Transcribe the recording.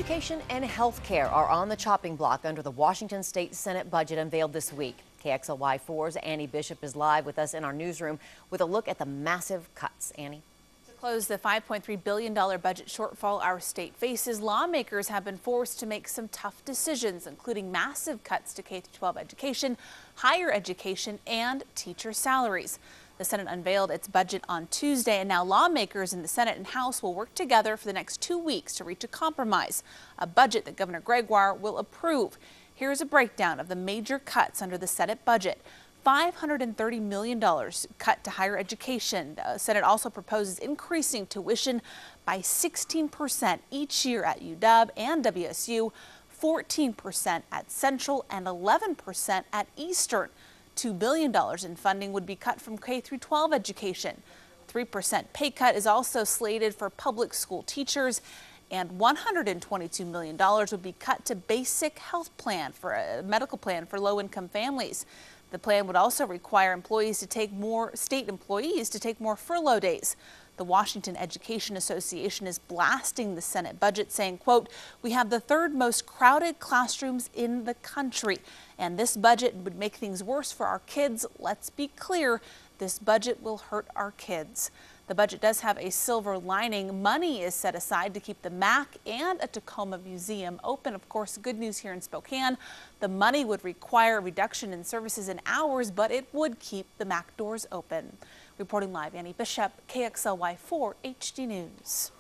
Education and health care are on the chopping block under the Washington State Senate budget unveiled this week. KXLY4's Annie Bishop is live with us in our newsroom with a look at the massive cuts. Annie. To close the $5.3 billion budget shortfall our state faces, lawmakers have been forced to make some tough decisions, including massive cuts to K-12 education, higher education, and teacher salaries. The Senate unveiled its budget on Tuesday, and now lawmakers in the Senate and House will work together for the next 2 weeks to reach a compromise, a budget that Governor Gregoire will approve. Here's a breakdown of the major cuts under the Senate budget. $530 million cut to higher education. The Senate also proposes increasing tuition by 16% each year at UW and WSU, 14% at Central, and 11% at Eastern. $2 billion in funding would be cut from K-12 education. 3% pay cut is also slated for public school teachers, and $122 million would be cut to basic health plan for a medical plan for low-income families. The plan would also require state employees to take more furlough days. The Washington Education Association is blasting the Senate budget, saying, quote, "We have the third most crowded classrooms in the country, and this budget would make things worse for our kids. Let's be clear, this budget will hurt our kids." The budget does have a silver lining. Money is set aside to keep the MAC and a Tacoma museum open. Of course, good news here in Spokane. The money would require a reduction in services and hours, but it would keep the MAC doors open. Reporting live, Annie Bishop, KXLY4 HD News.